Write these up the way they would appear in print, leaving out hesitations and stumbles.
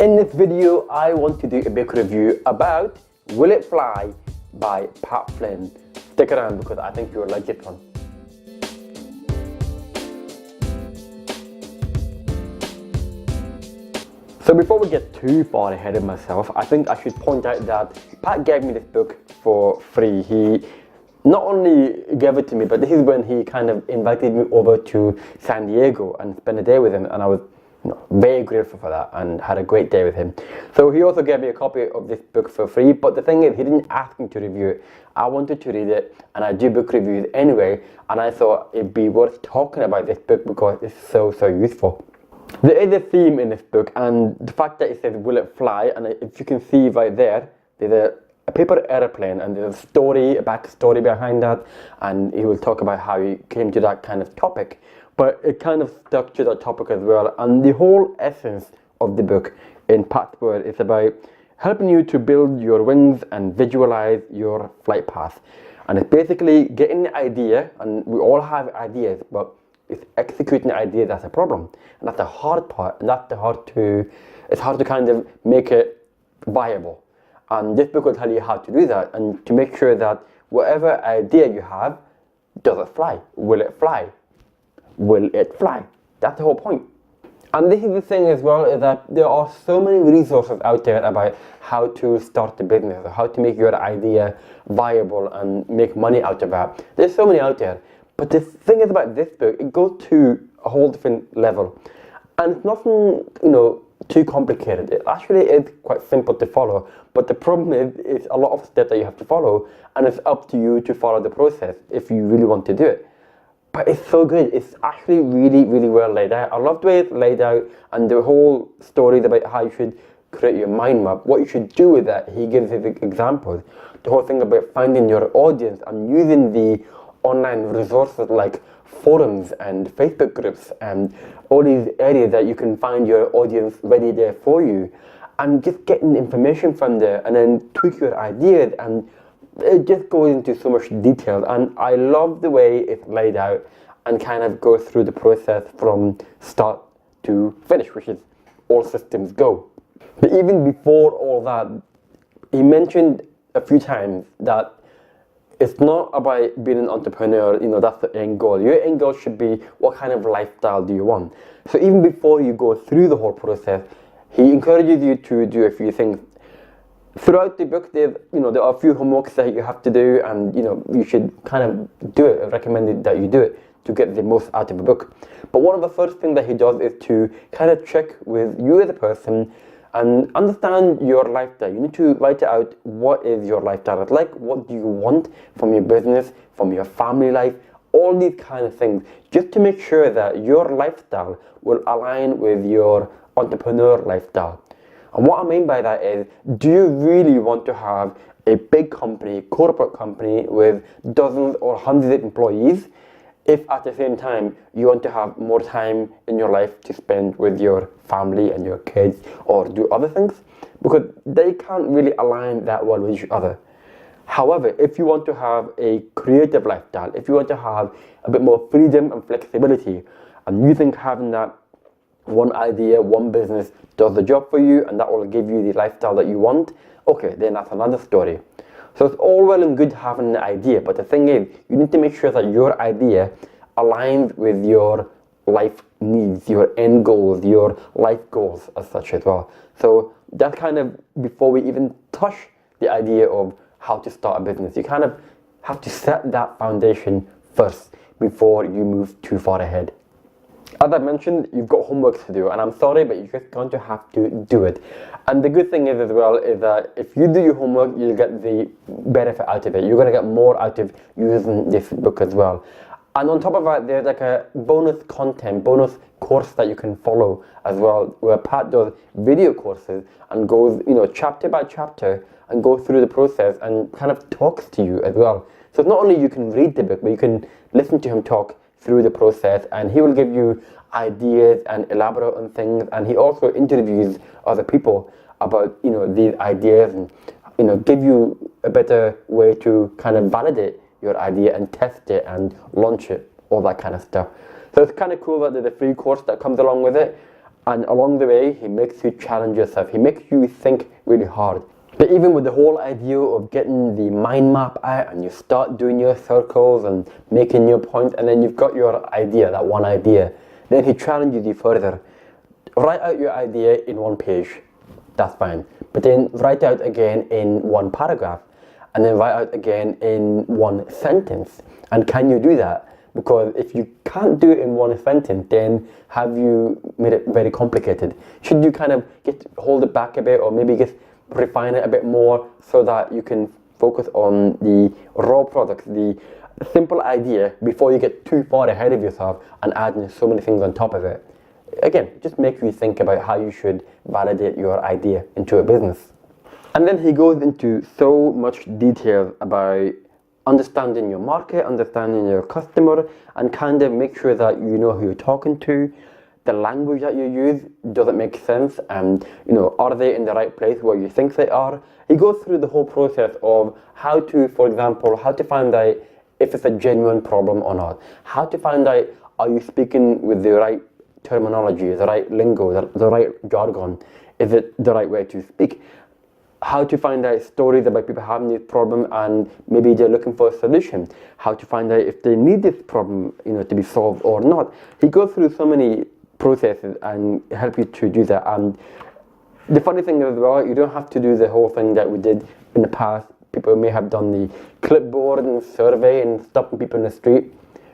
In this video, I want to do a big review about Will It Fly by Pat Flynn. Stick around because I think you'll like this one. So before we get too far ahead of myself, I think I should point out that Pat gave me this book for free. He not only gave it to me, but this is when he kind of invited me over to San Diego and spent a day with him, and I was very grateful for that and had a great day with him. So he also gave me a copy of this book for free, but the thing is, he didn't ask me to review it. I wanted to read it, and I do book reviews anyway, and I thought it'd be worth talking about this book because it's so useful. There is a theme in this book, and the fact that it says "Will it fly?" and if you can see right there, there's a paper airplane, and there's a story, a backstory behind that, and he will talk about how he came to that kind of topic. But it kind of stuck to that topic as well, and the whole essence of the book, in Pat's word, is about helping you to build your wings and visualize your flight path. And it's basically getting the idea, and we all have ideas, but it's executing the idea that's a problem, and that's the hard part, and it's hard to kind of make it viable. And this book will tell you how to do that, and to make sure that whatever idea you have, does it fly? Will it fly? Will it fly? That's the whole point. And this is the thing as well, is that there are so many resources out there about how to start a business, or how to make your idea viable and make money out of that. There's so many out there. But the thing is about this book, it goes to a whole different level. And it's nothing, too complicated. It actually is quite simple to follow. But the problem is, it's a lot of steps that you have to follow, and it's up to you to follow the process if you really want to do it. But it's so good. It's actually really well laid out. I love the way it's laid out, and the whole story is about how you should create your mind map, what you should do with that. He gives his examples. The whole thing about finding your audience and using the online resources like forums and Facebook groups and all these areas that you can find your audience ready there for you, and just getting information from there and then tweak your ideas, and it just goes into so much detail. And I love the way it's laid out and kind of goes through the process from start to finish, which is all systems go. But even before all that, he mentioned a few times that it's not about being an entrepreneur, that's the end goal. Your end goal should be, what kind of lifestyle do you want? So even before you go through the whole process, he encourages you to do a few things. Throughout the book, there are a few homeworks that you have to do, and you should kind of do it. I recommend that you do it to get the most out of the book. But one of the first things that he does is to kind of check with you as a person and understand your lifestyle. You need to write it out. What is your lifestyle like? What do you want from your business, from your family life? All these kind of things, just to make sure that your lifestyle will align with your entrepreneur lifestyle. And what I mean by that is, do you really want to have a big company, corporate company with dozens or hundreds of employees, if at the same time you want to have more time in your life to spend with your family and your kids or do other things? Because they can't really align that well with each other. However, if you want to have a creative lifestyle, if you want to have a bit more freedom and flexibility, and you think having that one idea, one business does the job for you, and that will give you the lifestyle that you want, okay, then that's another story. So it's all well and good having an idea, but the thing is, you need to make sure that your idea aligns with your life needs, your end goals, your life goals as such as well. So that's kind of before we even touch the idea of how to start a business. You kind of have to set that foundation first before you move too far ahead. As I mentioned, you've got homework to do, and I'm sorry, but you're just going to have to do it. And the good thing is as well, is that if you do your homework, you'll get the benefit out of it. You're going to get more out of using this book as well. And on top of that, there's like a bonus course that you can follow as well, where Pat does video courses and goes, chapter by chapter, and goes through the process and kind of talks to you as well. So not only you can read the book, but you can listen to him talk through the process, and he will give you ideas and elaborate on things, and he also interviews other people about these ideas, and give you a better way to kind of validate your idea and test it and launch it, all that kind of stuff. So it's kind of cool that there's a free course that comes along with it. And along the way, he makes you challenge yourself. He makes you think really hard. But even with the whole idea of getting the mind map out and you start doing your circles and making your point, and then you've got your idea, that one idea, then he challenges you further. Write out your idea in one page. That's fine. But then write out again in one paragraph. And then write out again in one sentence. And can you do that? Because if you can't do it in one sentence, then have you made it very complicated? Should you kind of hold it back a bit, or maybe just refine it a bit more so that you can focus on the raw product, the simple idea, before you get too far ahead of yourself and adding so many things on top of it? Again, just make you think about how you should validate your idea into a business. And then he goes into so much detail about understanding your market, understanding your customer, and kind of make sure that you know who you're talking to, the language that you use, does it make sense, and are they in the right place where you think they are? He goes through the whole process of how to, for example, how to find out if it's a genuine problem or not, how to find out, are you speaking with the right terminology, the right lingo, the right jargon, is it the right way to speak? How to find out stories about people having this problem and maybe they're looking for a solution. How to find out if they need this problem, to be solved or not. He goes through so many processes and help you to do that. And the funny thing as well, you don't have to do the whole thing that we did in the past. People may have done the clipboard and survey and stopping people in the street.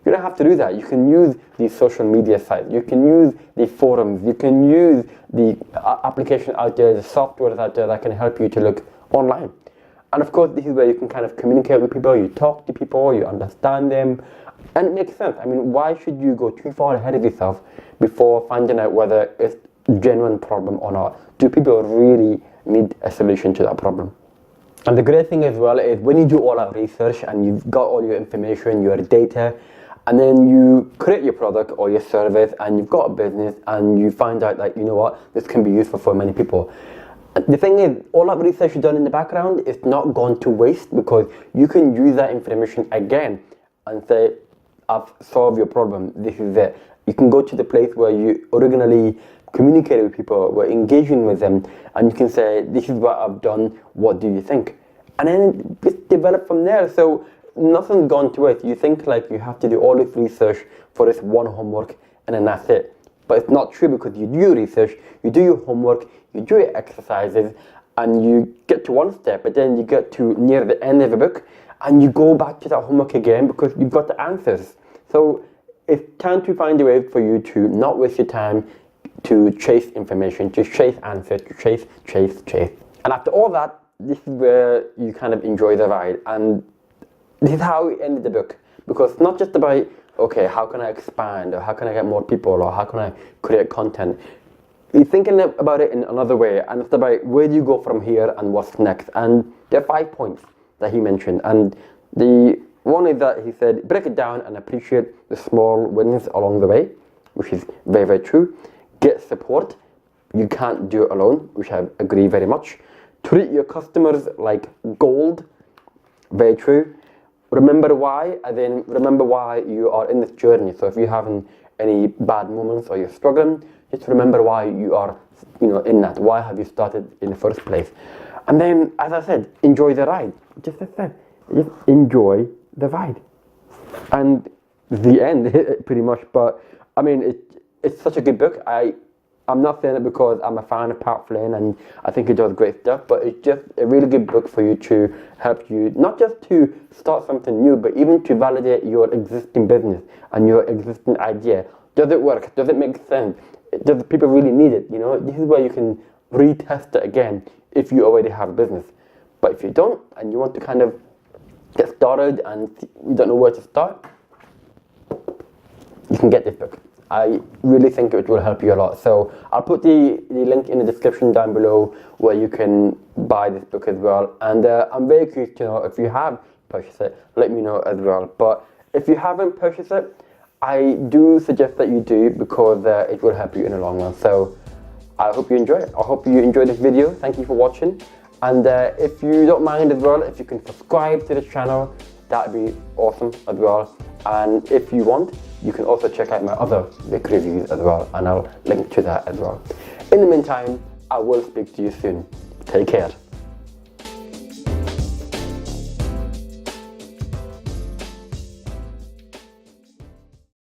You don't have to do that. You can use the social media sites. You can use the forums. You can use the application out there, the software out there that can help you to look online. And of course, this is where you can kind of communicate with people. You talk to people, you understand them, and it makes sense. I mean, why should you go too far ahead of yourself before finding out whether it's a genuine problem or not? Do people really need a solution to that problem? And the great thing as well is when you do all that research and you've got all your information, your data, and then you create your product or your service and you've got a business and you find out that, this can be useful for many people. The thing is, all that research you've done in the background is not gone to waste, because you can use that information again and say, I've solved your problem, this is it. You can go to the place where you originally communicated with people, were engaging with them, and you can say, this is what I've done, what do you think? And then just develop from there. So nothing's gone to waste. You think like you have to do all this research for this one homework and then that's it. But it's not true, because you do your research, you do your homework, you do your exercises, and you get to one step, but then you get to near the end of the book and you go back to that homework again because you've got the answers. So it's time to find a way for you to not waste your time to chase information, to chase answers, to chase. And after all that, this is where you kind of enjoy the ride. And this is how we ended the book, because it's not just about, okay, how can I expand, or how can I get more people, or how can I create content. You're thinking about it in another way, and it's about where do you go from here and what's next. And there are 5 points that he mentioned, and the one is that he said, break it down and appreciate the small wins along the way, which is very, very true. Get support. You can't do it alone, which I agree very much. Treat your customers like gold. Very true. Remember why, and then remember why you are in this journey. So if you're having any bad moments or you're struggling, just remember why you are, in that. Why have you started in the first place? And then, as I said, enjoy the ride. Just as I said, just enjoy the ride. And the end, pretty much. But I mean, it's such a good book. I'm not saying it because I'm a fan of Pat Flynn and I think he does great stuff, but it's just a really good book for you to help you, not just to start something new, but even to validate your existing business and your existing idea. Does it work? Does it make sense? Does people really need it? This is where you can retest it again if you already have a business. But if you don't and you want to kind of get started and you don't know where to start, you can get this book. I really think it will help you a lot. So I'll put the link in the description down below where you can buy this book as well. And I'm very curious to know if you have purchased it, let me know as well. But if you haven't purchased it, I do suggest that you do, because it will help you in the long run. So I hope you enjoy it. I hope you enjoyed this video. Thank you for watching. And if you don't mind as well, if you can subscribe to the channel, that would be awesome as well. And if you want, you can also check out my other book reviews as well, and I'll link to that as well. In the meantime, I will speak to you soon. Take care.